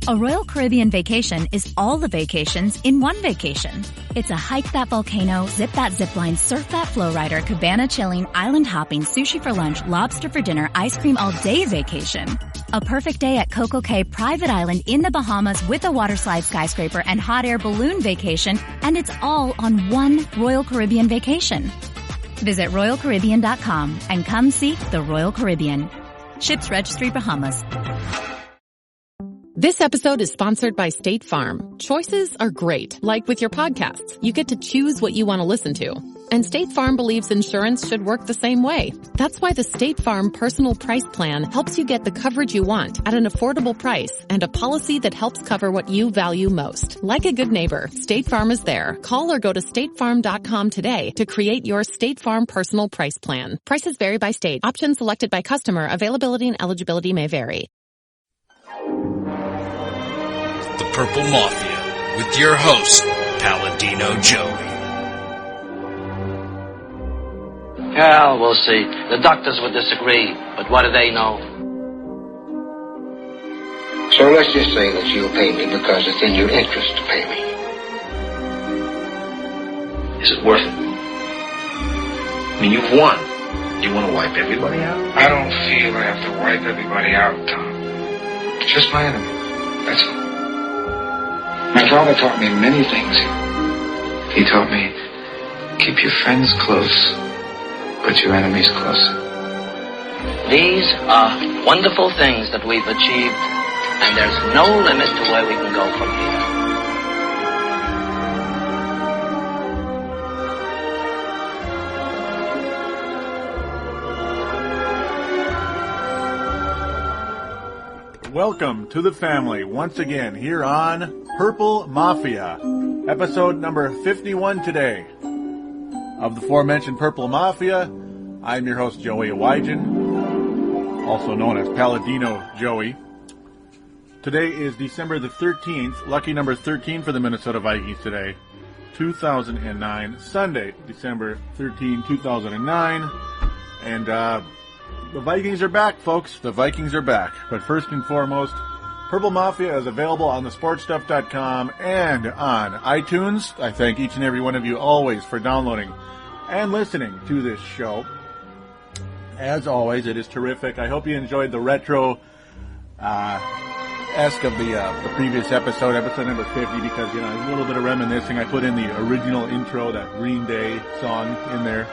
A Royal Caribbean vacation is all the vacations in one vacation. It's a hike that volcano, zip that zipline, surf that flow rider, cabana chilling, island hopping, sushi for lunch, lobster for dinner, ice cream all day vacation. A perfect day at Coco Cay Private Island in the Bahamas with a waterslide skyscraper and hot air balloon vacation, and it's all on one Royal Caribbean vacation. Visit RoyalCaribbean.com and come see the Royal Caribbean. Ships Registry, Bahamas. This episode is sponsored by State Farm. Choices are great. Like with your podcasts, you get to choose what you want to listen to. And State Farm believes insurance should work the same way. That's why the State Farm Personal Price Plan helps you get the coverage you want at an affordable price and a policy that helps cover what you value most. Like a good neighbor, State Farm is there. Call or go to statefarm.com today to create your State Farm Personal Price Plan. Prices vary by state. Options selected by customer. Availability and eligibility may vary. The Purple Mafia with your host, Paladino Joey. Well, we'll see. The doctors would disagree, but what do they know? So let's just say that you'll pay me because it's in your interest to pay me. Is it worth it? I mean, you've won. Do you want to wipe everybody out? I don't feel I have to wipe everybody out, Tom. Just my enemies. That's all. My father taught me many things. He taught me, keep your friends close, but your enemies closer. These are wonderful things that we've achieved, and there's no limit to where we can go from here. Welcome to the family once again here on Purple Mafia, episode number 51 today. Of the aforementioned Purple Mafia, I'm your host Joey Awajan, also known as Paladino Joey. Today is December the 13th, lucky number 13 for the Minnesota Vikings today, 2009, Sunday, December 13, 2009, and the Vikings are back, folks. The Vikings are back. But first and foremost, Purple Mafia is available on thesportstuff.com and on iTunes. I thank each and every one of you always for downloading and listening to this show. As always, it is terrific. I hope you enjoyed the retro esque of the previous episode number 50, because, a little bit of reminiscing. I put in the original intro, that Green Day song in there.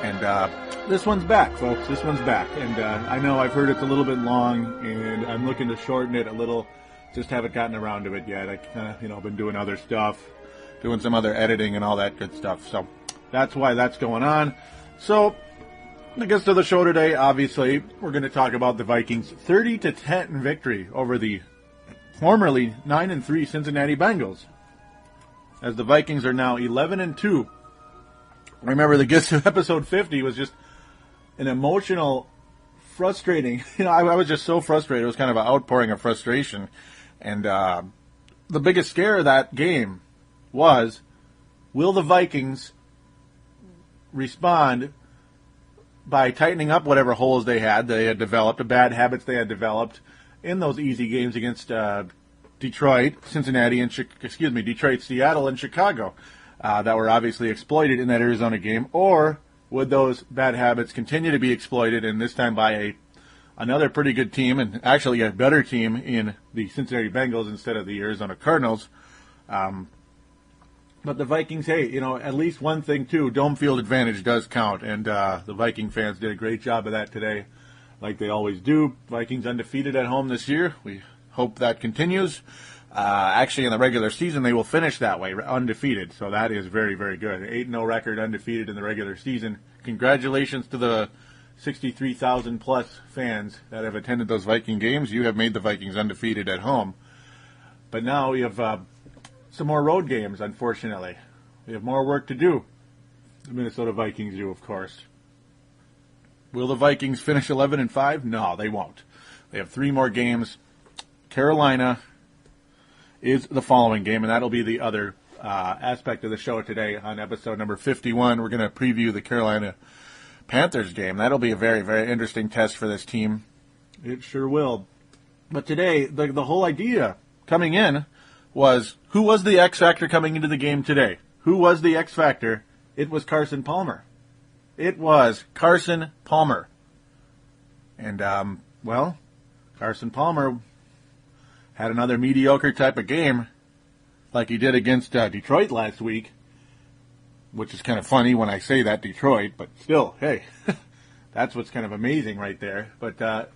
And this one's back, folks. This one's back. And I know I've heard it's a little bit long, and I'm looking to shorten it a little. Just haven't gotten around to it yet. I kind of, been doing other stuff, doing some other editing and all that good stuff. So that's why that's going on. So I guess to the show today, obviously, we're going to talk about the Vikings' 30-10 victory over the formerly 9-3 Cincinnati Bengals, as the Vikings are now 11-2. Remember, the gist of episode 50 was just an emotional, frustrating. I was just so frustrated. It was kind of an outpouring of frustration. And the biggest scare of that game was, will the Vikings respond by tightening up whatever holes they had developed, the bad habits they had developed in those easy games against Detroit, Seattle, and Chicago. That were obviously exploited in that Arizona game, or would those bad habits continue to be exploited, and this time by another pretty good team, and actually a better team in the Cincinnati Bengals instead of the Arizona Cardinals? But the Vikings, hey, at least one thing too, dome field advantage does count, and the Viking fans did a great job of that today, like they always do. Vikings undefeated at home this year. We hope that continues. Actually, in the regular season, they will finish that way, undefeated. So that is very, very good. 8-0 record, undefeated in the regular season. Congratulations to the 63,000-plus fans that have attended those Viking games. You have made the Vikings undefeated at home. But now we have some more road games, unfortunately. We have more work to do. The Minnesota Vikings do, of course. Will the Vikings finish 11-5? No, they won't. They have 3 more games. Carolina is the following game, and that'll be the other aspect of the show today on episode number 51. We're going to preview the Carolina Panthers game. That'll be a very, very interesting test for this team. It sure will. But today, the whole idea coming in was, who was the X factor coming into the game today? Who was the X factor? It was Carson Palmer. It was Carson Palmer. And, Carson Palmer had another mediocre type of game like he did against Detroit last week, which is kind of funny when I say that, Detroit, but still, hey, that's what's kind of amazing right there. But,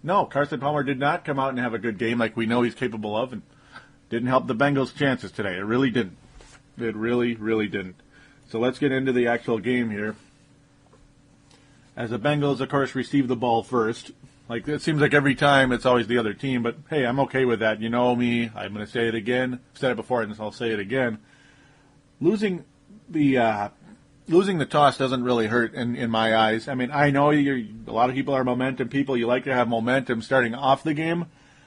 no, Carson Palmer did not come out and have a good game like we know he's capable of, and didn't help the Bengals' chances today. It really didn't. It really, really didn't. So let's get into the actual game here. As the Bengals, of course, receive the ball first. Like, it seems like every time it's always the other team, but hey, I'm okay with that. You know me. I'm going to say it again. I've said it before, and I'll say it again. Losing the toss doesn't really hurt in my eyes. I mean, I know a lot of people are momentum people. You like to have momentum starting off the game.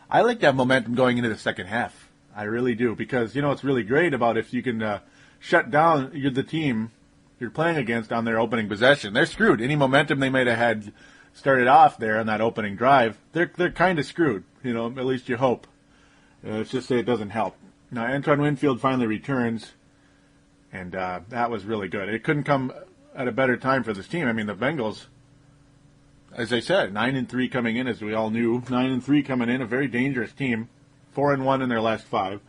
I like to have momentum going into the second half. I really do, because, it's really great about if you can shut down the team you're playing against on their opening possession. They're screwed. Any momentum they might have had started off there on that opening drive, they're kind of screwed. At least you hope. Let's just say it doesn't help. Now, Antoine Winfield finally returns, and that was really good. It couldn't come at a better time for this team. I mean, the Bengals, as I said, 9-3 coming in, as we all knew. 9-3 coming in, a very dangerous team. 4-1 in their last 5.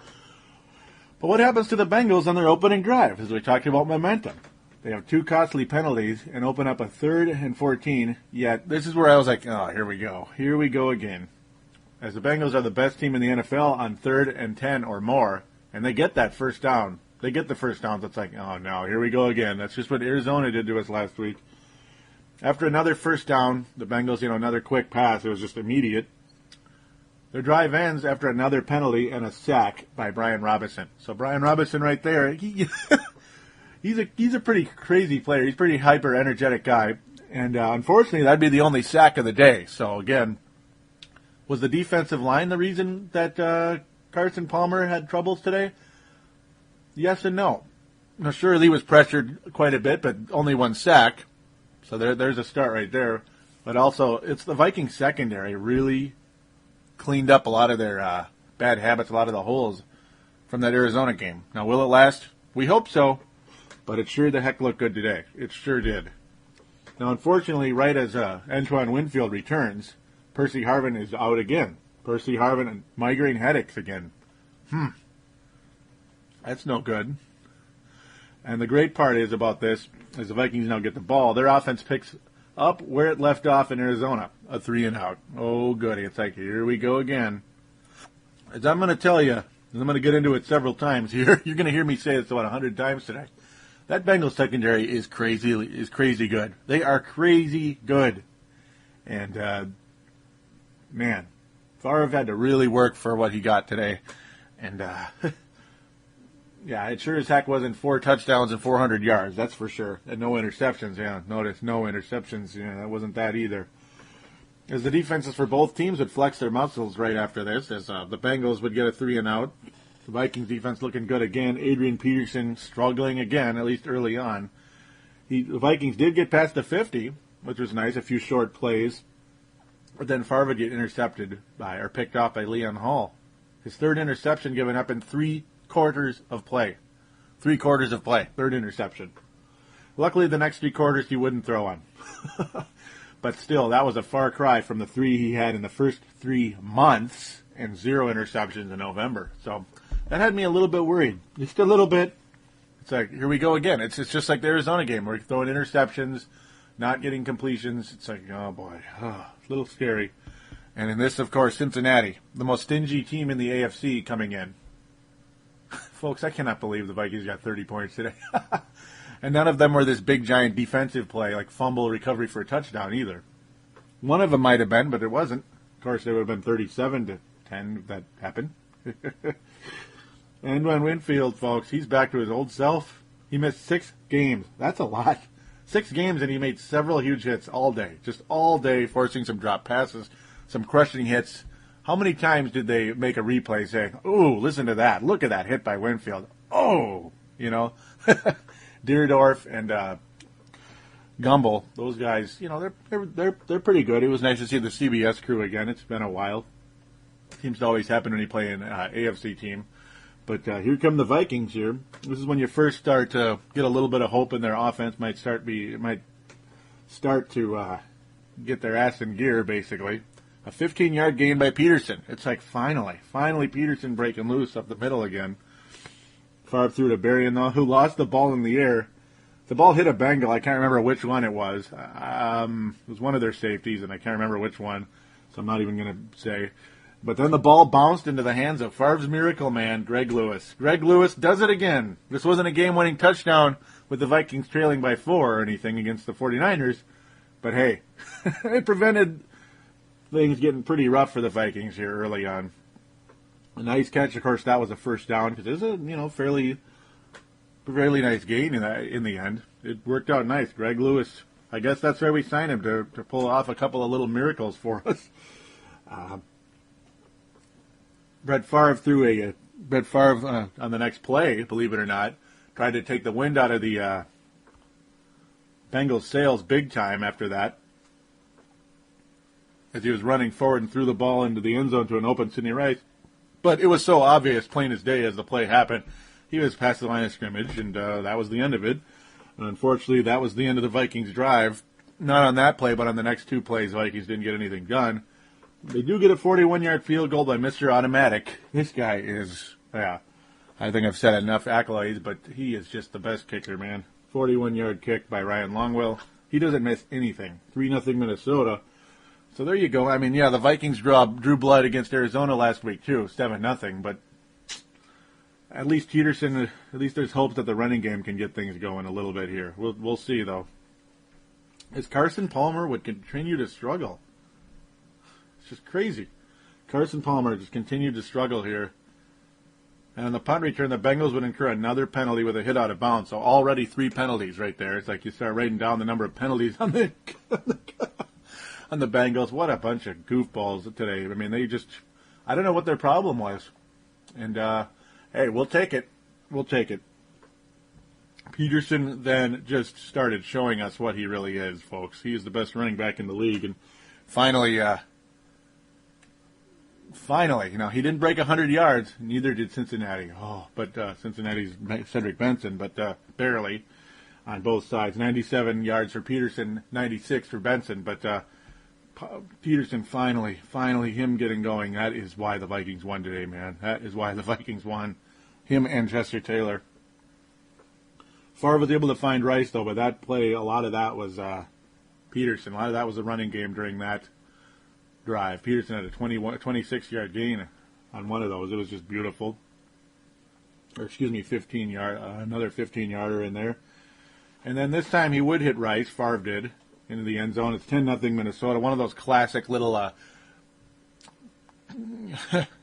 But what happens to the Bengals on their opening drive, as we talked about momentum? They have 2 costly penalties and open up a 3rd and 14, yet this is where I was like, oh, here we go. Here we go again. As the Bengals are the best team in the NFL on 3rd and 10 or more, and they get that first down. They get the first downs. It's like, oh, no, here we go again. That's just what Arizona did to us last week. After another first down, the Bengals, another quick pass. It was just immediate. Their drive ends after another penalty and a sack by Brian Robinson. So Brian Robinson right there, he's a pretty crazy player. He's a pretty hyper-energetic guy. And unfortunately, that'd be the only sack of the day. So again, was the defensive line the reason that Carson Palmer had troubles today? Yes and no. Now, sure, he was pressured quite a bit, but only 1 sack. So there's a start right there. But also, it's the Vikings secondary really cleaned up a lot of their bad habits, a lot of the holes from that Arizona game. Now, will it last? We hope so, but it sure the heck looked good today. It sure did. Now, unfortunately, right as Antoine Winfield returns, Percy Harvin is out again. Percy Harvin and migraine headaches again. That's no good. And the great part is about this, as the Vikings now get the ball, their offense picks up where it left off in Arizona, a 3-and-out. Oh, goody. It's like, here we go again. As I'm going to tell you, as I'm going to get into it several times here, you're going to hear me say this about 100 times today. That Bengals secondary is crazy good. They are crazy good. And, man, Favre had to really work for what he got today. And, yeah, it sure as heck wasn't 4 touchdowns and 400 yards, that's for sure. And no interceptions, yeah. Notice no interceptions, yeah, that wasn't that either. As the defenses for both teams would flex their muscles right after this, as the Bengals would get a 3-and-out. The Vikings defense looking good again. Adrian Peterson struggling again, at least early on. The Vikings did get past the 50, which was nice, a few short plays. But then Favre would get intercepted or picked off by Leon Hall. His 3rd interception given up in 3 quarters of play. 3 quarters of play. 3rd interception. Luckily, the next 3 quarters he wouldn't throw on. But still, that was a far cry from the 3 he had in the first 3 months and 0 interceptions in November. So that had me a little bit worried. Just a little bit. It's like, here we go again. It's just like the Arizona game where you're throwing interceptions, not getting completions. It's like, oh boy, a little scary. And in this, of course, Cincinnati, the most stingy team in the AFC coming in. Folks, I cannot believe the Vikings got 30 points today. And none of them were this big, giant defensive play, like fumble recovery for a touchdown either. One of them might have been, but it wasn't. Of course, it would have been 37-10 if that happened. And when Winfield, folks, he's back to his old self. He missed 6 games. That's a lot. 6 games, and he made several huge hits all day. Just all day, forcing some drop passes, some crushing hits. How many times did they make a replay saying, ooh, listen to that. Look at that hit by Winfield. Oh, Deerdorf and Gumbel, those guys, they're pretty good. It was nice to see the CBS crew again. It's been a while. Seems to always happen when you play an AFC team. But here come the Vikings here. This is when you first start to get a little bit of hope in their offense. Might start to get their ass in gear, basically. A 15-yard gain by Peterson. It's like finally Peterson breaking loose up the middle again. Favre threw to Berrien, though, who lost the ball in the air. The ball hit a Bengal. I can't remember which one it was. It was one of their safeties, and I can't remember which one, so I'm not even going to say. But then the ball bounced into the hands of Favre's miracle man, Greg Lewis. Greg Lewis does it again. This wasn't a game-winning touchdown with the Vikings trailing by 4 or anything against the 49ers. But hey, it prevented things getting pretty rough for the Vikings here early on. A nice catch. Of course, that was a first down because it was a fairly nice gain in the end. It worked out nice. Greg Lewis, I guess that's why we signed him, to pull off a couple of little miracles for us. Brett Favre on the next play, believe it or not, tried to take the wind out of the Bengals' sails big time after that, as he was running forward and threw the ball into the end zone to an open Sidney Rice. But it was so obvious, plain as day, as the play happened. He was past the line of scrimmage, and that was the end of it. And unfortunately, that was the end of the Vikings' drive. Not on that play, but on the next 2 plays, the Vikings didn't get anything done. They do get a 41-yard field goal by Mr. Automatic. This guy is, I think I've said enough accolades, but he is just the best kicker, man. 41-yard kick by Ryan Longwell. He doesn't miss anything. 3-0 Minnesota. So there you go. I mean, the Vikings drew blood against Arizona last week, too, 7-0, but at least Peterson, at least there's hope that the running game can get things going a little bit here. We'll see, though. As Carson Palmer would continue to struggle. It's just crazy. Carson Palmer just continued to struggle here. And on the punt return, the Bengals would incur another penalty with a hit out of bounds. So already 3 penalties right there. It's like you start writing down the number of penalties on the Bengals. What a bunch of goofballs today. I mean, I don't know what their problem was. And, hey, we'll take it. We'll take it. Peterson then just started showing us what he really is, folks. He is the best running back in the league. And finally, he didn't break 100 yards. Neither did Cincinnati. But Cincinnati's Cedric Benson, but barely on both sides. 97 yards for Peterson, 96 for Benson. But Peterson finally him getting going. That is why the Vikings won today, man. That is why the Vikings won. Him and Chester Taylor. Favre was able to find Rice, though, but that play, a lot of that was Peterson. A lot of that was the running game during that drive. Peterson had a 26-yard gain on one of those. It was just beautiful. Or, 15-yard, another 15-yarder in there. And then this time he would hit Rice, Favre did, into the end zone. It's 10-0 Minnesota. One of those classic little,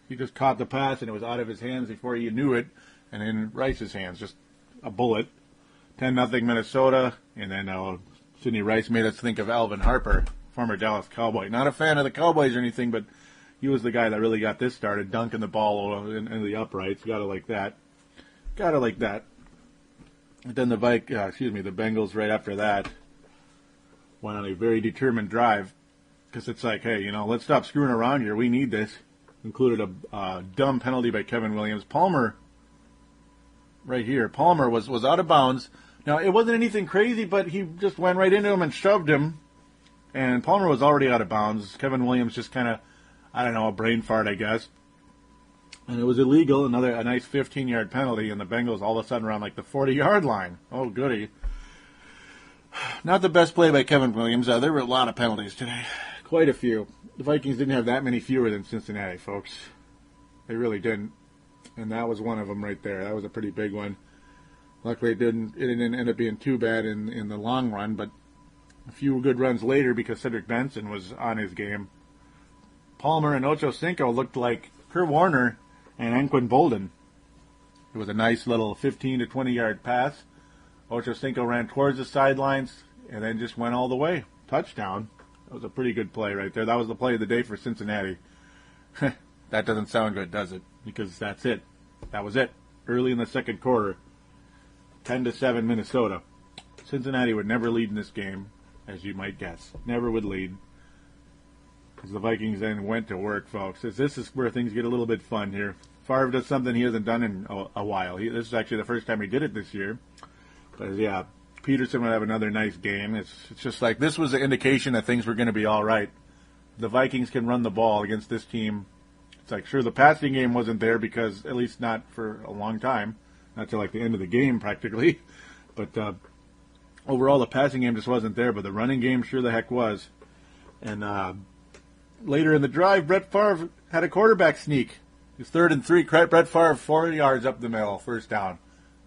he just caught the pass and it was out of his hands before you knew it, and in Rice's hands, just a bullet. 10-0 Minnesota, and then Sidney Rice made us think of Alvin Harper, former Dallas Cowboy. Not a fan of the Cowboys or anything, but he was the guy that really got this started, dunking the ball into the uprights. Gotta like that. And then the Bengals right after that went on a very determined drive, because it's like, hey, let's stop screwing around here. We need this. Included a dumb penalty by Kevin Williams. Palmer, right here, was out of bounds. Now, it wasn't anything crazy, but he just went right into him and shoved him. And Palmer was already out of bounds. Kevin Williams just kind of, a brain fart, I guess. And it was illegal, a nice 15-yard penalty, and the Bengals all of a sudden were on like the 40-yard line. Oh, goody. Not the best play by Kevin Williams. There were a lot of penalties today. Quite a few. The Vikings didn't have that many fewer than Cincinnati, folks. They really didn't. And that was one of them right there. That was a pretty big one. Luckily, it didn't end up being too bad in the long run, but a few good runs later, because Cedric Benson was on his game, Palmer and Ocho Cinco looked like Kurt Warner and Anquan Bolden. It was a nice little 15 to 20-yard pass. Ocho Cinco ran towards the sidelines and then just went all the way. Touchdown. That was a pretty good play right there. That was the play of the day for Cincinnati. That doesn't sound good, does it? Because that's it. That was it. Early in the second quarter. 10-7 Minnesota. Cincinnati would never lead in this game, as you might guess. Never would lead. As the Vikings then went to work, folks. This is where things get a little bit fun here. Favre does something he hasn't done in a while. This is actually the first time he did it this year. But yeah, Peterson would have another nice game. It's just like this was an indication that things were going to be all right. The Vikings can run the ball against this team. It's like, sure, the passing game wasn't there because, at least not for a long time, not till like the end of the game practically. But overall, the passing game just wasn't there, but the running game sure the heck was. And later in the drive, Brett Favre had a quarterback sneak. It was 3rd and 3. Brett Favre 4 yards up the middle, first down.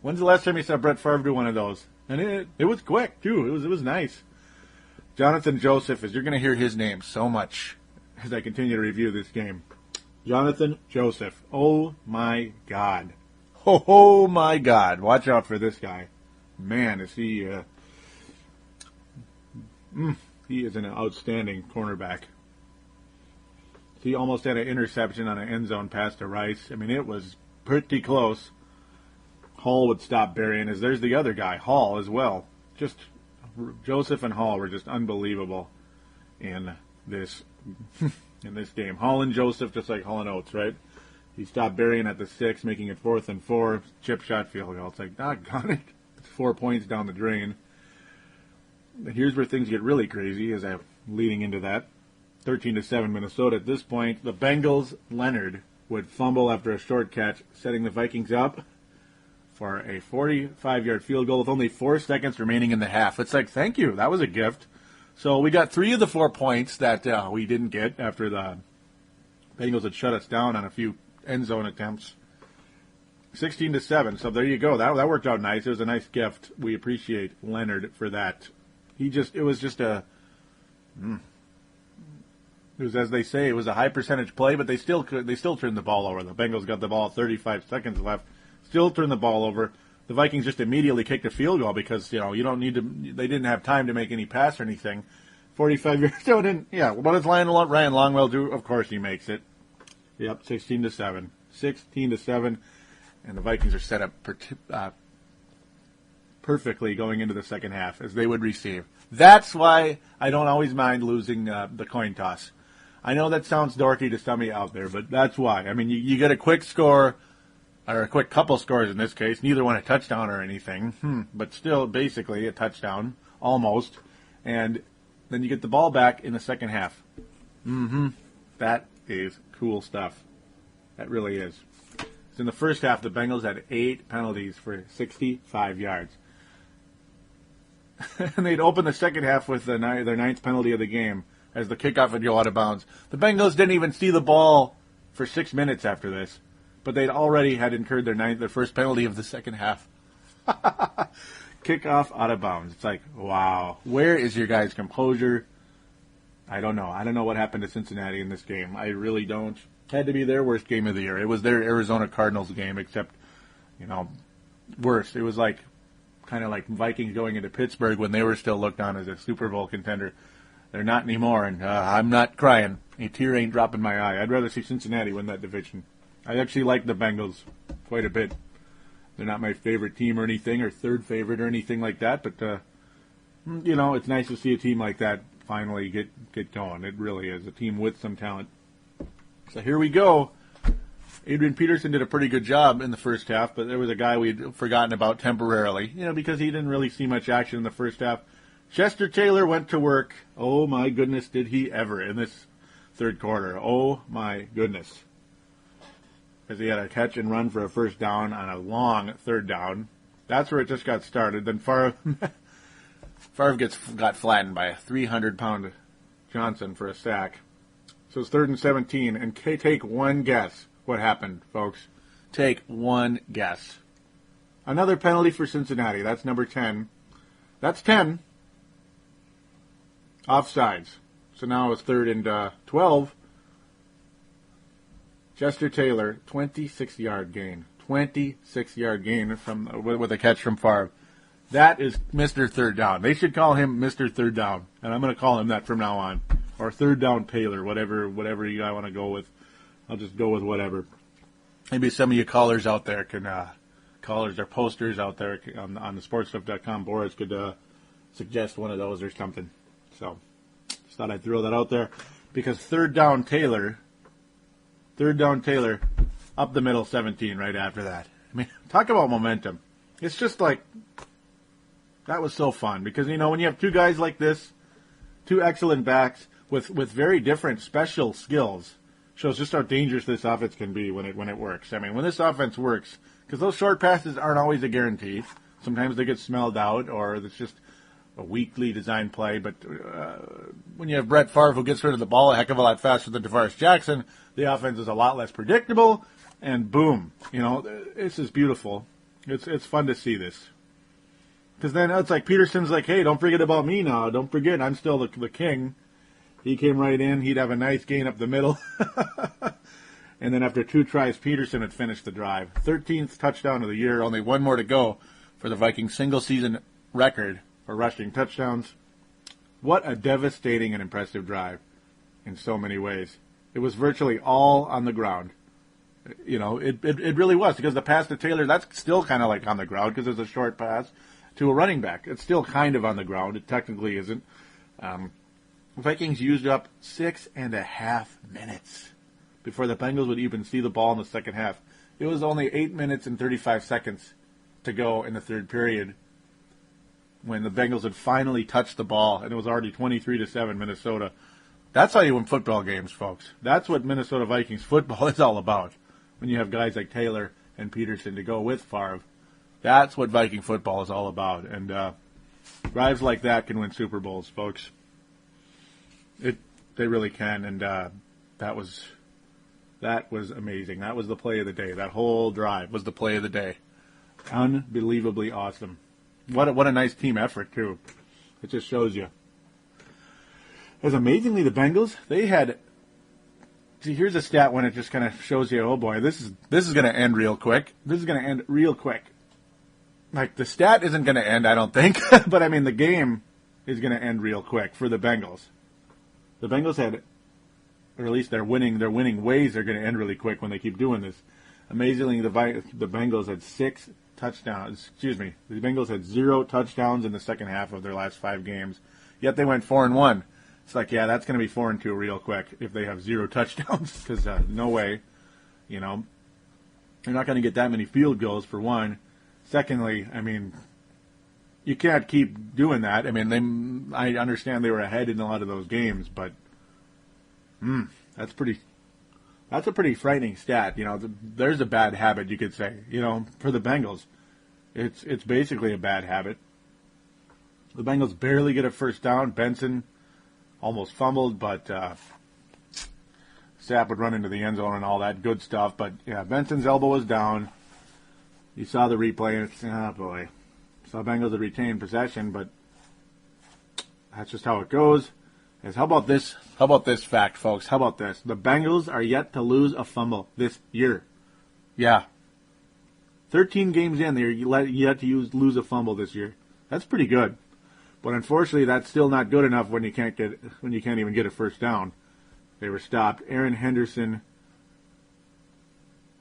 When's the last time you saw Brett Favre do one of those? And it was quick, too. It was nice. Jonathan Joseph, as you're going to hear his name so much as I continue to review this game. Jonathan Joseph. Oh, my God. Oh, my God. Watch out for this guy. Man, is he... he is an outstanding cornerback. He almost had an interception on an end zone pass to Rice. I mean, it was pretty close. Hall would stop burying as there's the other guy, Hall, as well. Just Joseph and Hall were just unbelievable in this game. Hall and Joseph, just like Hall and Oates, right? He stopped burying at the 6, making it 4th and 4. Chip shot field goal. It's like, doggone it. It's 4 points down the drain. But here's where things get really crazy as I'm leading into that. 13-7 Minnesota. At this point, the Bengals, Leonard, would fumble after a short catch, setting the Vikings up for a 45-yard field goal with only 4 seconds remaining in the half. It's like, thank you. That was a gift. So we got 3 of the 4 points that we didn't get after the Bengals had shut us down on a few end zone attempts. 16-7. So there you go. That worked out nice. It was a nice gift. We appreciate Leonard for that. It was, as they say, it was a high percentage play, but they still turned the ball over. The Bengals got the ball 35 seconds left, still turned the ball over. The Vikings just immediately kicked a field goal because, you don't need to, they didn't have time to make any pass or anything. 45 yards, what does Ryan Longwell do? Of course he makes it. Yep, 16-7. 16-7, and the Vikings are set up perfectly going into the second half as they would receive. That's why I don't always mind losing the coin toss. I know that sounds dorky to some of you out there, but that's why. I mean, you get a quick score, or a quick couple scores in this case, neither one a touchdown or anything, but still basically a touchdown, almost, and then you get the ball back in the second half. That is cool stuff. That really is. So in the first half, the Bengals had 8 penalties for 65 yards. And they'd open the second half with their 9th penalty of the game as the kickoff would go out of bounds. The Bengals didn't even see the ball for 6 minutes after this, but they'd already had incurred their first penalty of the second half. Kickoff out of bounds. It's like, wow. Where is your guys' composure? I don't know. I don't know what happened to Cincinnati in this game. I really don't. Had to be their worst game of the year. It was their Arizona Cardinals game, except, worse. It was kind of like Vikings going into Pittsburgh when they were still looked on as a Super Bowl contender. They're not anymore, and I'm not crying. A tear ain't dropping my eye. I'd rather see Cincinnati win that division. I actually like the Bengals quite a bit. They're not my favorite team or anything, or third favorite or anything like that, but, it's nice to see a team like that finally get going. It really is. A team with some talent. So here we go. Adrian Peterson did a pretty good job in the first half, but there was a guy we'd forgotten about temporarily, because he didn't really see much action in the first half. Chester Taylor went to work. Oh, my goodness, did he ever in this third quarter. Oh, my goodness. As he had a catch and run for a first down on a long third down. That's where it just got started. Then Favre got flattened by a 300-pound Johnson for a sack. So it's 3rd and 17, and take one guess what happened, folks. Take one guess. Another penalty for Cincinnati. That's number 10. That's 10. Offsides. So now it's 3rd and 12. Chester Taylor, 26-yard gain. 26-yard gain with a catch from Favre. That is Mr. Third Down. They should call him Mr. Third Down, and I'm going to call him that from now on. Or Third Down Taylor, whatever you guys want to go with. I'll just go with whatever. Maybe some of you callers out there callers or posters out there on the sportstuff.com boards could suggest one of those or something. So, just thought I'd throw that out there. because third down Taylor, up the middle 17 right after that. I mean, talk about momentum. It's just like, that was so fun because, you know, when you have two guys like this, two excellent backs with very different special skills, shows just how dangerous this offense can be when it works. I mean, when this offense works, because those short passes aren't always a guarantee. Sometimes they get smelled out, or it's just a weakly designed play. But when you have Brett Favre, who gets rid of the ball a heck of a lot faster than DeVaris Jackson, the offense is a lot less predictable. And boom, you know, this is beautiful. It's fun to see this. Because then it's like Peterson's like, hey, don't forget about me now. Don't forget, I'm still the king. He came right in. He'd have a nice gain up the middle. And then after 2 tries, Peterson had finished the drive. 13th touchdown of the year. Only one more to go for the Vikings' single-season record for rushing touchdowns. What a devastating and impressive drive in so many ways. It was virtually all on the ground. You know, it really was, because the pass to Taylor, that's still kind of like on the ground because it's a short pass to a running back. It's still kind of on the ground. It technically isn't. The Vikings used up 6.5 minutes before the Bengals would even see the ball in the second half. It was only 8 minutes and 35 seconds to go in the third period when the Bengals had finally touched the ball, and it was already 23-7 Minnesota. That's how you win football games, folks. That's what Minnesota Vikings football is all about. When you have guys like Taylor and Peterson to go with Favre, that's what Viking football is all about. And drives like that can win Super Bowls, folks. They really can. And that was amazing. That was the play of the day. That whole drive was the play of the day. Unbelievably awesome. What a nice team effort too. It just shows you. As amazingly, the Bengals, they had. See, here's a stat when it just kind of shows you, oh boy, this is going to end real quick. This is going to end real quick. Like, the stat isn't going to end, I don't think, but I mean the game is going to end real quick for the Bengals. The Bengals had, or at least their winning ways are going to end really quick when they keep doing this. Amazingly, the Bengals had 6 touchdowns. Excuse me, the Bengals had 0 touchdowns in the second half of their last 5 games. Yet they went 4-1. It's like, yeah, that's going to be 4-2 real quick if they have 0 touchdowns, because no way, you know, they're not going to get that many field goals for one. Secondly, I mean, you can't keep doing that. I mean, I understand they were ahead in a lot of those games, but that's a pretty frightening stat. You know, there's a bad habit, you could say. You know, for the Bengals, it's basically a bad habit. The Bengals barely get a first down. Benson almost fumbled, but Sapp would run into the end zone and all that good stuff. But yeah, Benson's elbow was down. You saw the replay, and it's, oh boy. So Bengals had retained possession, but that's just how it goes. How about this fact, folks? How about this? The Bengals are yet to lose a fumble this year. Yeah. 13 games in, they're yet to lose a fumble this year. That's pretty good. But unfortunately, that's still not good enough when you can't even get a first down. They were stopped. Aaron Henderson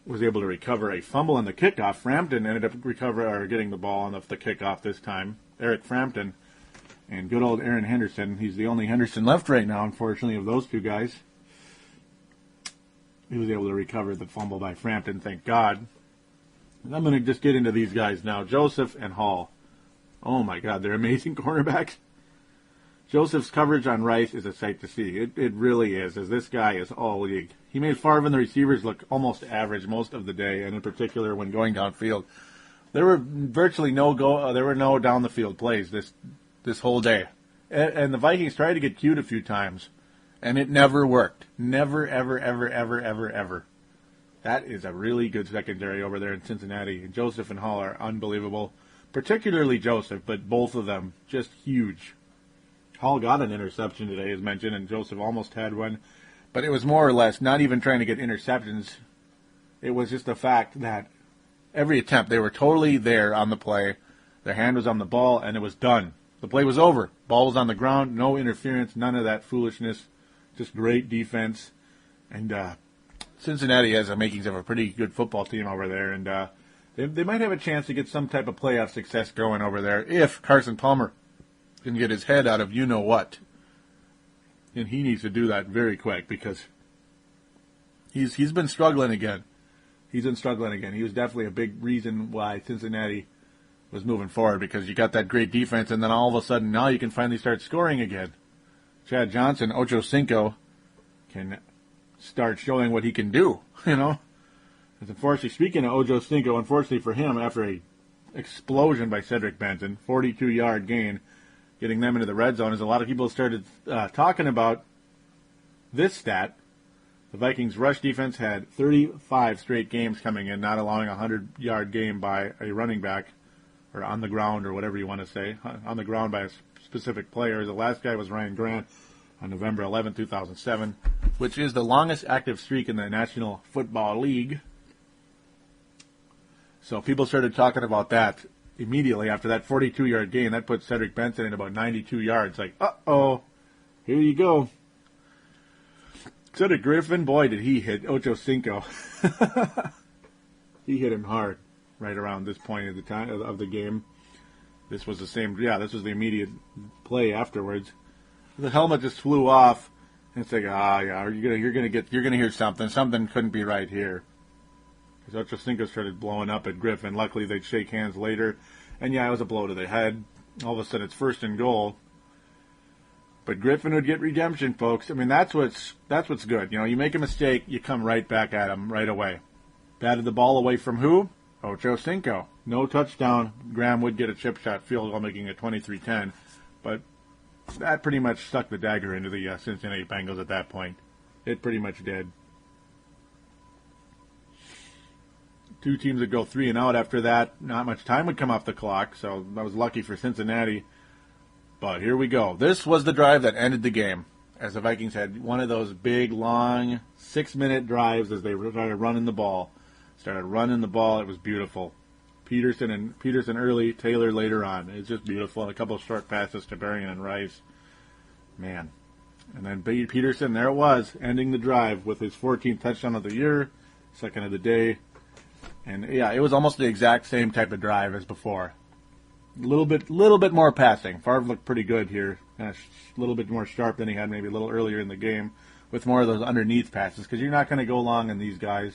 was able to recover a fumble on the kickoff. Frampton ended up getting the ball on the kickoff this time. Eric Frampton and good old Aaron Henderson. He's the only Henderson left right now, unfortunately, of those two guys. He was able to recover the fumble by Frampton, thank God. And I'm going to just get into these guys now. Joseph and Hall. Oh my God, they're amazing cornerbacks. Joseph's coverage on Rice is a sight to see. It really is, as this guy is all league. He made Favre and the receivers look almost average most of the day, and in particular when going downfield. There were virtually no down the field plays this whole day. And the Vikings tried to get cute a few times, and it never worked. Never, ever, ever, ever, ever, ever. That is a really good secondary over there in Cincinnati. Joseph and Hall are unbelievable. Particularly Joseph, but both of them just huge. Hall got an interception today, as mentioned, and Joseph almost had one. But it was more or less not even trying to get interceptions. It was just the fact that every attempt, they were totally there on the play. Their hand was on the ball, and it was done. The play was over. Ball was on the ground, no interference, none of that foolishness. Just great defense. And Cincinnati has the makings of a pretty good football team over there, and they might have a chance to get some type of playoff success going over there if Carson Palmer can get his head out of you-know-what. And he needs to do that very quick because he's been struggling again. He's been struggling again. He was definitely a big reason why Cincinnati was moving forward, because you got that great defense, and then all of a sudden now you can finally start scoring again. Chad Johnson, Ocho Cinco, can start showing what he can do, you know. And unfortunately, speaking of Ocho Cinco, unfortunately for him, after a explosion by Cedric Benson, 42-yard gain, getting them into the red zone, as a lot of people started talking about this stat. The Vikings' rush defense had 35 straight games coming in, not allowing a 100-yard game by a running back, or on the ground, or whatever you want to say, on the ground by a specific player. The last guy was Ryan Grant on November 11, 2007, which is the longest active streak in the National Football League. So people started talking about that immediately after that 42-yard gain. That put Cedric Benson in about 92 yards. Like, uh-oh, here you go. Cedric Griffin, boy, did he hit Ocho Cinco. He hit him hard right around this point of the time of the game. This was the same. Yeah, this was the immediate play afterwards. The helmet just flew off, and it's like, yeah, you're gonna hear something. Something couldn't be right here. Because Ocho Cinco started blowing up at Griffin. Luckily, they'd shake hands later, and yeah, it was a blow to the head. All of a sudden, it's 1st and goal. But Griffin would get redemption, folks. I mean, that's what's good. You know, you make a mistake, you come right back at him right away. Batted the ball away from who? Ocho Cinco. No touchdown. Graham would get a chip shot field goal, making it 23-10. But that pretty much stuck the dagger into the Cincinnati Bengals at that point. It pretty much did. Two teams would go 3 and out after that. Not much time would come off the clock, so that was lucky for Cincinnati. But here we go. This was the drive that ended the game, as the Vikings had one of those big, long, 6-minute drives as they started running the ball. It was beautiful. Peterson early, Taylor later on. It's just beautiful. And a couple of short passes to Berrien and Rice. Man. And then Peterson, there it was, ending the drive with his 14th touchdown of the year, second of the day. And yeah, it was almost the exact same type of drive as before. A little bit more passing. Favre looked pretty good here. A little bit more sharp than he had maybe a little earlier in the game, with more of those underneath passes, because you're not going to go long in these guys.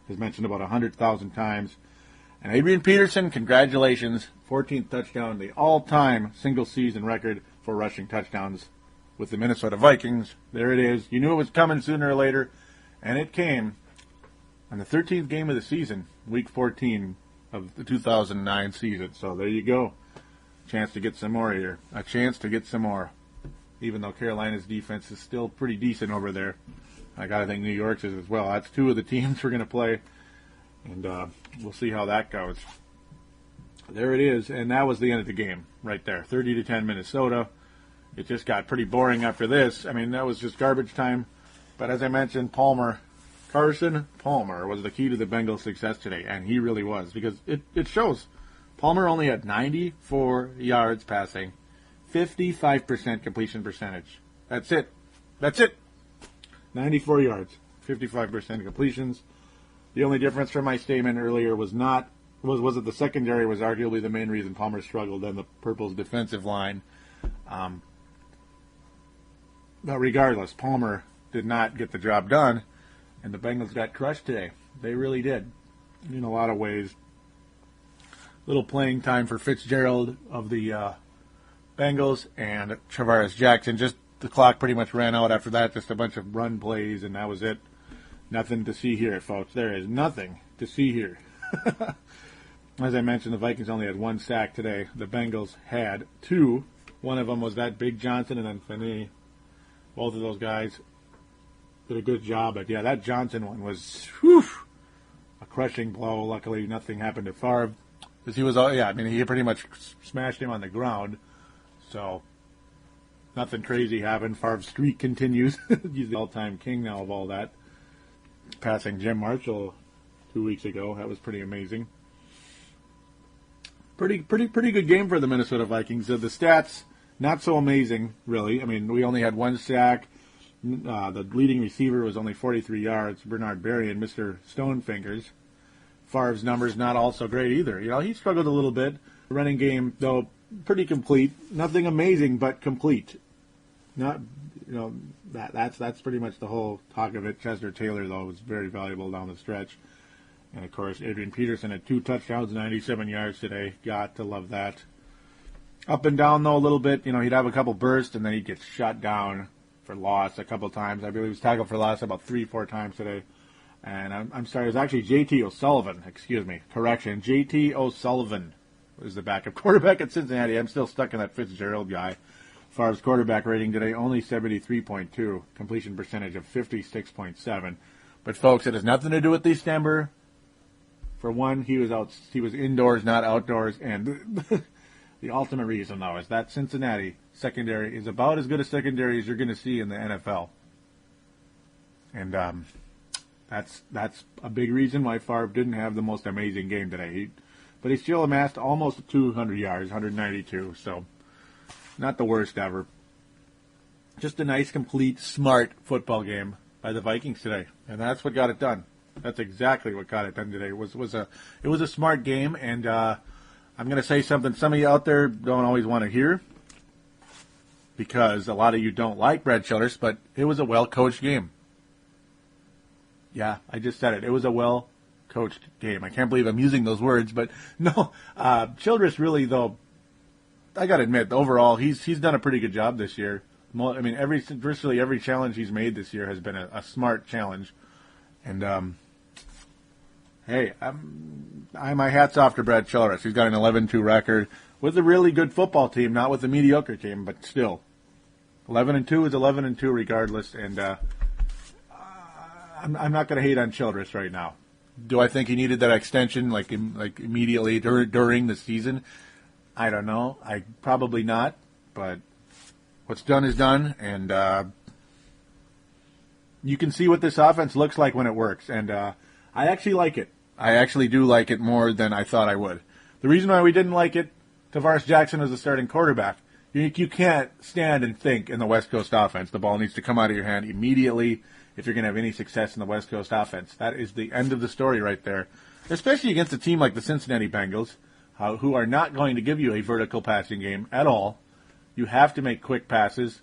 As mentioned about 100,000 times. And Adrian Peterson, congratulations, 14th touchdown, the all-time single-season record for rushing touchdowns with the Minnesota Vikings. There it is. You knew it was coming sooner or later, and it came on the 13th game of the season, Week 14 of the 2009 season. So there you go. Chance to get some more here. A chance to get some more. Even though Carolina's defense is still pretty decent over there. I got to think New York's is as well. That's 2 of the teams we're going to play. And we'll see how that goes. There it is. And that was the end of the game right there. 30-10 Minnesota. It just got pretty boring after this. I mean, that was just garbage time. But as I mentioned, Carson Palmer was the key to the Bengals' success today. And he really was. Because it shows. Palmer only had 94 yards passing. 55% completion percentage. That's it. 94 yards, 55% completions. The only difference from my statement earlier was that the secondary was arguably the main reason Palmer struggled and the Purple's defensive line. But regardless, Palmer did not get the job done, and the Bengals got crushed today. They really did, in a lot of ways. Little playing time for Fitzgerald of the Bengals and Travaris Jackson. Just the clock pretty much ran out after that. Just a bunch of run plays, and that was it. Nothing to see here, folks. There is nothing to see here. As I mentioned, the Vikings only had 1 sack today. The Bengals had 2. One of them was that Big Johnson and then Finney. Both of those guys did a good job. But, yeah, that Johnson one was a crushing blow. Luckily, nothing happened to Favre. Because he pretty much smashed him on the ground. So, nothing crazy happened. Favre's streak continues. He's the all-time king now of all that. Passing Jim Marshall 2 weeks ago. That was pretty amazing. Pretty good game for the Minnesota Vikings. The stats, not so amazing, really. I mean, we only had 1 sack. The leading receiver was only 43 yards. Bernard Berrien, Mr. Stonefingers. Favre's numbers not all so great either. He struggled a little bit. The running game, though, pretty complete. Nothing amazing, but complete. Not, that's pretty much the whole talk of it. Chester Taylor, though, was very valuable down the stretch. And, of course, Adrian Peterson had 2 touchdowns, 97 yards today. Got to love that. Up and down, though, a little bit. You know, he'd have a couple bursts, and then he'd get shut down for loss a couple times. I believe he was tackled for loss about 3-4 times today. And I'm sorry, it was actually J.T. O'Sullivan. Excuse me. Correction. J.T. O'Sullivan was the backup quarterback at Cincinnati. I'm still stuck in that Fitzgerald guy. As far as quarterback rating today, only 73.2. Completion percentage of 56.7. But, folks, it has nothing to do with December. For one, he was indoors, not outdoors. And the ultimate reason, though, is that Cincinnati secondary is about as good a secondary as you're going to see in the NFL. And that's a big reason why Favre didn't have the most amazing game today. But he still amassed almost 200 yards, 192. So not the worst ever. Just a nice, complete, smart football game by the Vikings today. And that's what got it done. That's exactly what got it done today. It was a smart game, and I'm going to say something some of you out there don't always want to hear, because a lot of you don't like Brad Childress, but it was a well-coached game. Yeah, I just said it. It was a well-coached game. I can't believe I'm using those words, but no, Childress really, though, I got to admit, overall, he's done a pretty good job this year. I mean, virtually every challenge he's made this year has been a smart challenge. And, hey, my hat's off to Brad Childress. He's got an 11-2 record with a really good football team, not with a mediocre team, but still. 11-2 is 11-2 regardless, and I'm not going to hate on Childress right now. Do I think he needed that extension like immediately during the season? I don't know. Probably not, but what's done is done, and you can see what this offense looks like when it works, and I actually like it. I actually do like it more than I thought I would. The reason why we didn't like it, Tavares Jackson was the starting quarterback. You can't stand and think in the West Coast offense. The ball needs to come out of your hand immediately if you're going to have any success in the West Coast offense. That is the end of the story right there, especially against a team like the Cincinnati Bengals, who are not going to give you a vertical passing game at all. You have to make quick passes,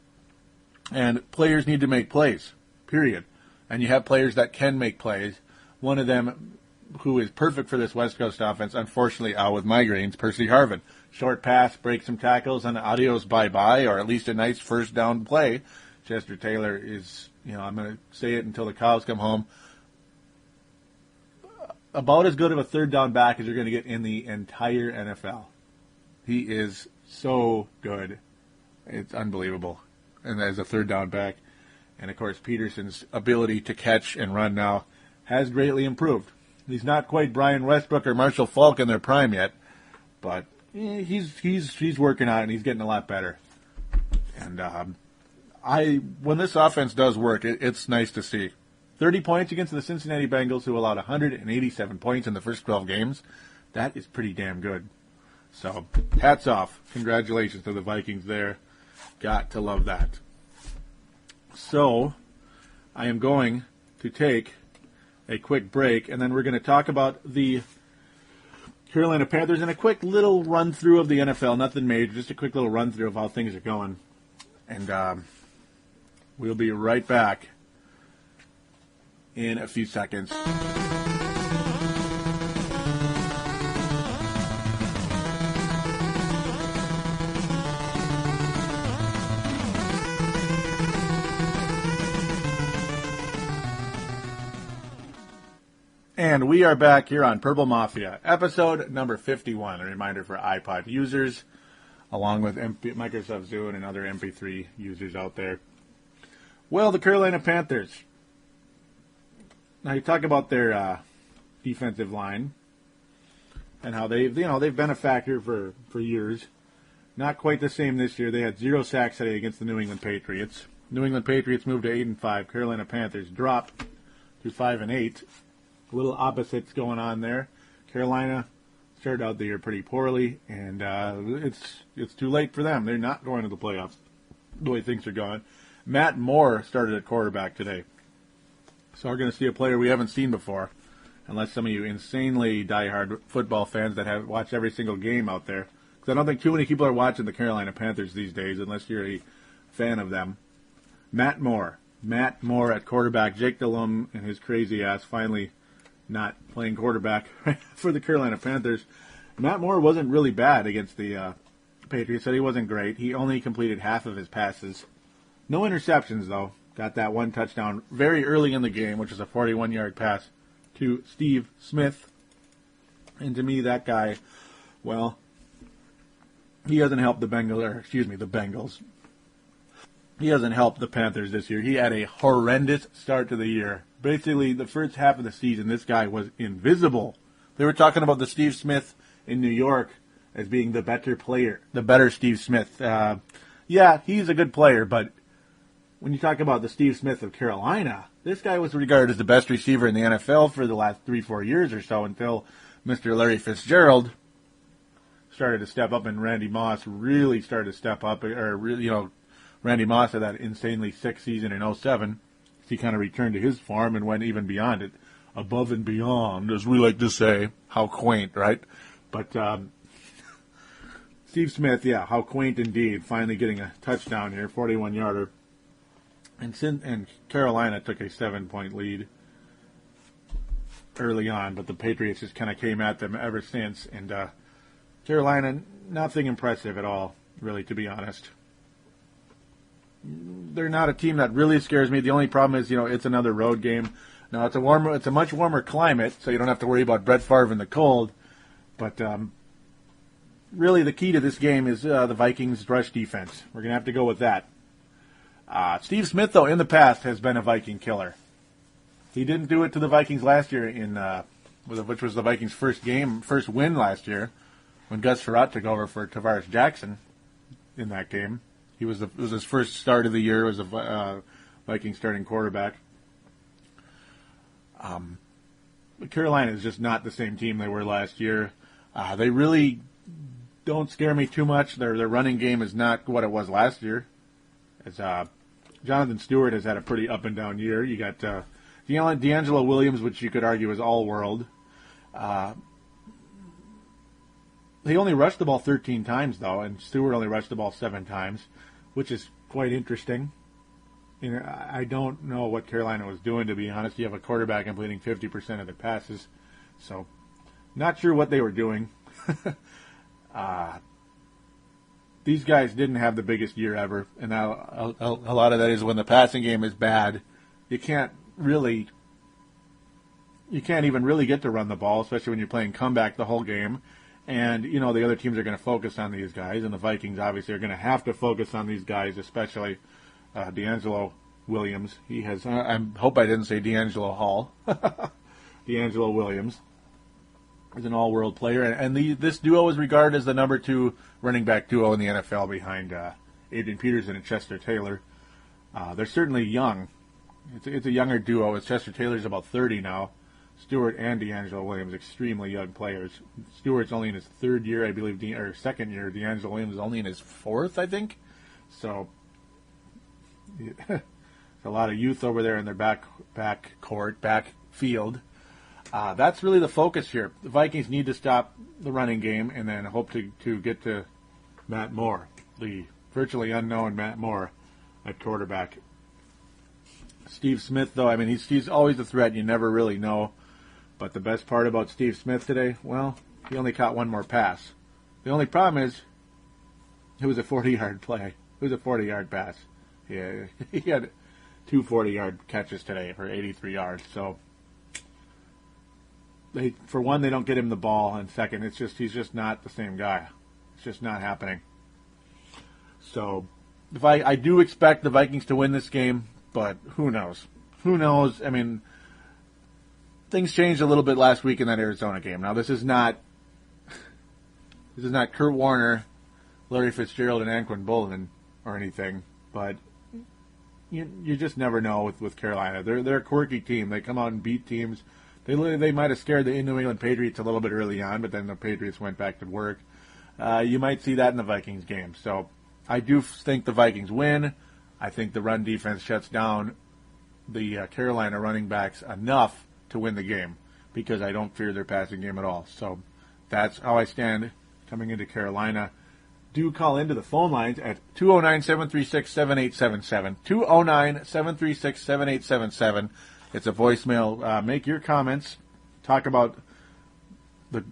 and players need to make plays, period. And you have players that can make plays. One of them who is perfect for this West Coast offense, unfortunately out with migraines, Percy Harvin. Short pass, break some tackles, and adios, bye-bye, or at least a nice first down play. Chester Taylor is, I'm going to say it until the cows come home, about as good of a third down back as you're going to get in the entire NFL. He is so good. It's unbelievable. And as a third down back. And, of course, Peterson's ability to catch and run now has greatly improved. He's not quite Brian Westbrook or Marshall Faulk in their prime yet, but he's working on it, and he's getting a lot better. And when this offense does work, it's nice to see. 30 points against the Cincinnati Bengals, who allowed 187 points in the first 12 games. That is pretty damn good. So, hats off. Congratulations to the Vikings there. Got to love that. So, I am going to take a quick break, and then we're going to talk about the Carolina Panthers and a quick little run-through of the NFL. Nothing major, just a quick little run-through of how things are going. And we'll be right back in a few seconds. And we are back here on Purple Mafia, episode number 51. A reminder for iPod users, along with Microsoft Zune and other MP3 users out there. Well, the Carolina Panthers. Now you talk about their defensive line and how they've been a factor for years. Not quite the same this year. They had 0 sacks today against the New England Patriots. New England Patriots moved to 8-5. Carolina Panthers dropped to 5-8. A little opposites going on there. Carolina started out the year pretty poorly, and it's too late for them. They're not going to the playoffs the way things are going. Matt Moore started at quarterback today. So we're going to see a player we haven't seen before, unless some of you insanely diehard football fans that have watched every single game out there. Because I don't think too many people are watching the Carolina Panthers these days, unless you're a fan of them. Matt Moore. Matt Moore at quarterback. Jake Delhomme and his crazy ass finally not playing quarterback for the Carolina Panthers. Matt Moore wasn't really bad against the Patriots. Said he wasn't great. He only completed half of his passes. No interceptions, though. Got that one touchdown very early in the game, which was a 41-yard pass to Steve Smith. And to me, that guy, well, he hasn't helped the Bengals. He hasn't helped the Panthers this year. He had a horrendous start to the year. Basically, the first half of the season, this guy was invisible. They were talking about the Steve Smith in New York as being the better player, the better Steve Smith. Yeah, he's a good player, but when you talk about the Steve Smith of Carolina, this guy was regarded as the best receiver in the NFL for the last 3-4 years or so until Mr. Larry Fitzgerald started to step up and Randy Moss really started to step up. Randy Moss had that insanely sick season in 2007. He kind of returned to his form and went even beyond it. Above and beyond, as we like to say. How quaint, right? But Steve Smith, yeah, how quaint indeed. Finally getting a touchdown here, 41-yarder. And Carolina took a 7-point lead early on, but the Patriots just kind of came at them ever since. And Carolina, nothing impressive at all, really, to be honest. They're not a team that really scares me. The only problem is, it's another road game. Now, it's a much warmer climate, so you don't have to worry about Brett Favre in the cold. But really, the key to this game is the Vikings' rush defense. We're going to have to go with that. Steve Smith, though, in the past has been a Viking killer. He didn't do it to the Vikings last year, which was the Vikings' first win last year, when Gus Frerotte took over for Tavares Jackson in that game. It was his first start of the year as a Viking starting quarterback. Carolina is just not the same team they were last year. They really don't scare me too much. Their running game is not what it was last year. As Jonathan Stewart has had a pretty up and down year. You got D'Angelo Williams, which you could argue is all world. He only rushed the ball 13 times, though, and Stewart only rushed the ball 7 times, which is quite interesting. I don't know what Carolina was doing, to be honest. You have a quarterback completing 50% of their passes, so not sure what they were doing. These guys didn't have the biggest year ever, and now a lot of that is when the passing game is bad. You can't even really get to run the ball, especially when you're playing comeback the whole game. And, the other teams are going to focus on these guys, and the Vikings obviously are going to have to focus on these guys, especially D'Angelo Williams. He has, I hope I didn't say D'Angelo Hall. D'Angelo Williams is an all-world player, and this duo is regarded as the number 2 running back duo in the NFL behind Adrian Peterson and Chester Taylor. They're certainly young. It's a younger duo. Chester Taylor's about 30 now. Stewart and D'Angelo Williams, extremely young players. Stewart's only in his 3rd year, I believe, or 2nd year. D'Angelo Williams is only in his 4th, I think. So, a lot of youth over there in their backfield. That's really the focus here. The Vikings need to stop the running game and then hope to get to Matt Moore, the virtually unknown Matt Moore at quarterback. Steve Smith, though, he's always a threat. You never really know. But the best part about Steve Smith today, well, he only caught one more pass. The only problem is it was a 40-yard play. It was a 40-yard pass. Yeah, he had 2 40-yard catches today for 83 yards. So, for one, they don't get him the ball, and second, he's just not the same guy. It's just not happening. So, I do expect the Vikings to win this game, but who knows? Who knows? Things changed a little bit last week in that Arizona game. Now, this is not Kurt Warner, Larry Fitzgerald, and Anquan Boldin or anything, but you just never know with Carolina. They're a quirky team. They come out and beat teams. They might have scared the New England Patriots a little bit early on, but then the Patriots went back to work. You might see that in the Vikings game. So I do think the Vikings win. I think the run defense shuts down the Carolina running backs enough to win the game because I don't fear their passing game at all. So that's how I stand coming into Carolina. do call into the phone lines at 209-736-7877. 209-736-7877. It's a voicemail. Make your comments. Talk about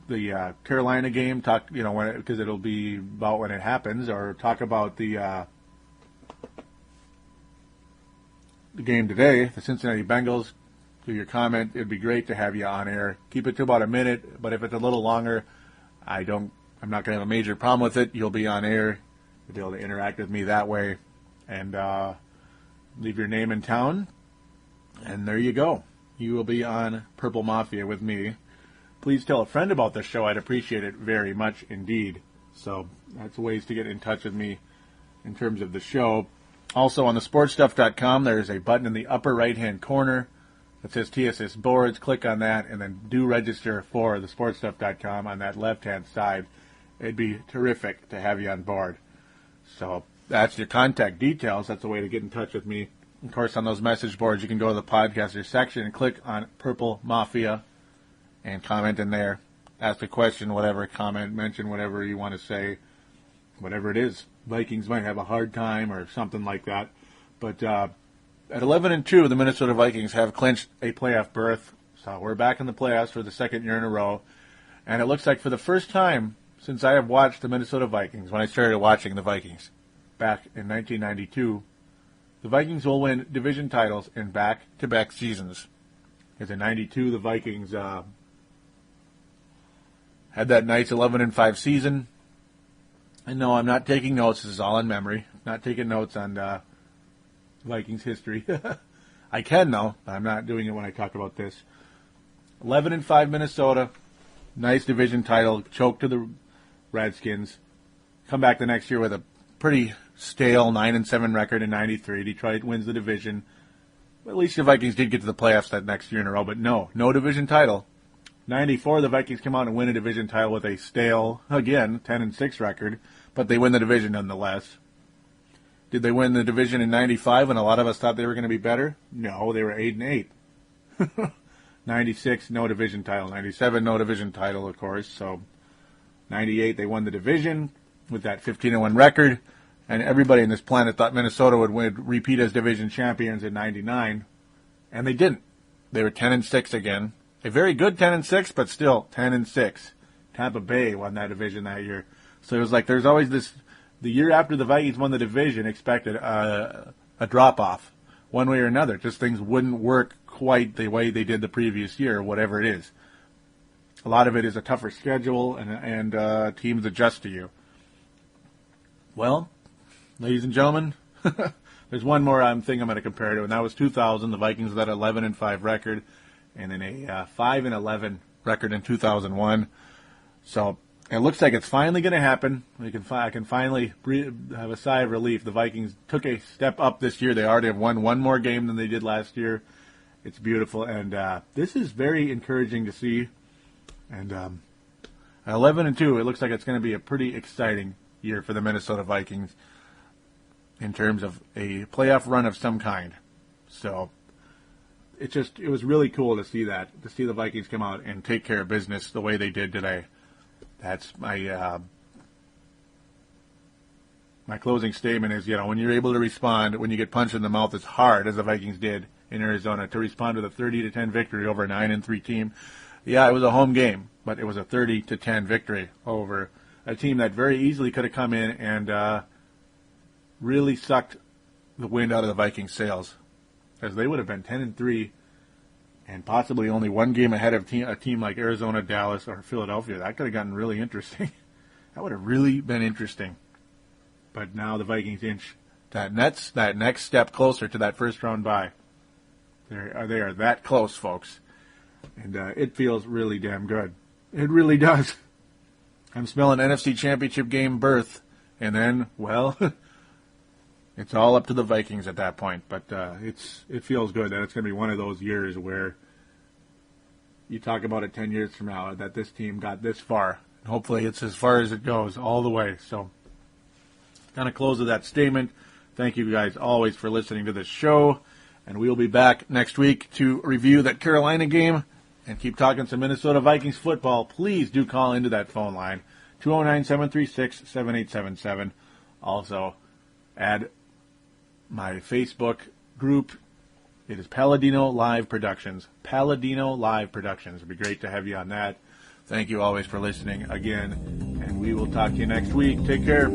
the Carolina game. Talk, because it'll be about when it happens, or talk about the game today, the Cincinnati Bengals. Do your comment. It'd be great to have you on air. Keep it to about a minute, but if it's a little longer, I'm not going to have a major problem with it. You'll be on air. You'll be able to interact with me that way, and leave your name and town, and there you go. You will be on Purple Mafia with me. Please tell a friend about this show. I'd appreciate it very much indeed. So that's ways to get in touch with me in terms of the show. Also on the sportstuff.com, there's a button in the upper right-hand corner that says TSS Boards. Click on that and then do register for the sportstuff.com on that left-hand side. It'd be terrific to have you on board. So that's your contact details. That's a way to get in touch with me. Of course, on those message boards, you can go to the podcaster section and click on Purple Mafia and comment in there. Ask a question, whatever, comment, mention whatever you want to say, whatever it is. Vikings might have a hard time or something like that. But at 11-2, the Minnesota Vikings have clinched a playoff berth. So we're back in the playoffs for the second year in a row. And it looks like for the first time since I have watched the Minnesota Vikings, when I started watching the Vikings back in 1992, the Vikings will win division titles in back-to-back seasons. Because in 92, the Vikings had that nice 11-5 season. And no, I'm not taking notes. This is all in memory. Not taking notes on Vikings history. I can, though. I'm not doing it when I talk about this. 11-5 Minnesota. Nice division title. Choke to the Redskins. Come back the next year with a pretty stale 9-7 record in 93. Detroit wins the division. At least the Vikings did get to the playoffs that next year in a row, but no division title. 94, the Vikings come out and win a division title with a stale, again, 10-6 record, but they win the division nonetheless. Did they win the division in 95 when a lot of us thought they were going to be better? No, they were 8-8. 96, no division title. 97, no division title, of course. So 98, they won the division with that 15-1 record. And everybody on this planet thought Minnesota would repeat as division champions in 99. And they didn't. They were 10-6 again. A very good 10-6, but still 10-6. Tampa Bay won that division that year. So it was like there's always this, the year after the Vikings won the division, expected a drop-off one way or another. Just things wouldn't work quite the way they did the previous year, whatever it is. A lot of it is a tougher schedule, and teams adjust to you. Well, ladies and gentlemen, there's one more thing I'm going to compare to, and that was 2000. The Vikings with that 11-5 record, and then a 5-11 record in 2001. So it looks like it's finally going to happen. I can finally have a sigh of relief. The Vikings took a step up this year. They already have won one more game than they did last year. It's beautiful, and this is very encouraging to see. And 11-2, it looks like it's going to be a pretty exciting year for the Minnesota Vikings in terms of a playoff run of some kind. So it was really cool to see that, to see the Vikings come out and take care of business the way they did today. That's my closing statement is, when you're able to respond, when you get punched in the mouth as hard as the Vikings did in Arizona, to respond with a 30-10 victory over a 9-3 team. Yeah, it was a home game, but it was a 30-10 victory over a team that very easily could have come in and really sucked the wind out of the Vikings' sails, as they would have been 10-3 and possibly only one game ahead of a team like Arizona, Dallas, or Philadelphia. That could have gotten really interesting. That would have really been interesting. But now the Vikings inch that next step closer to that first-round bye. They are that close, folks. And it feels really damn good. It really does. I'm smelling NFC Championship game berth. And then, well, it's all up to the Vikings at that point. But it feels good that it's going to be one of those years where you talk about it 10 years from now, that this team got this far. And hopefully it's as far as it goes all the way. So kind of close with that statement. Thank you guys always for listening to this show. And we'll be back next week to review that Carolina game and keep talking some Minnesota Vikings football. Please do call into that phone line, 209-736-7877. Also, add my Facebook group. It is Palladino Live Productions. Palladino Live Productions. It would be great to have you on that. Thank you always for listening again, and we will talk to you next week. Take care.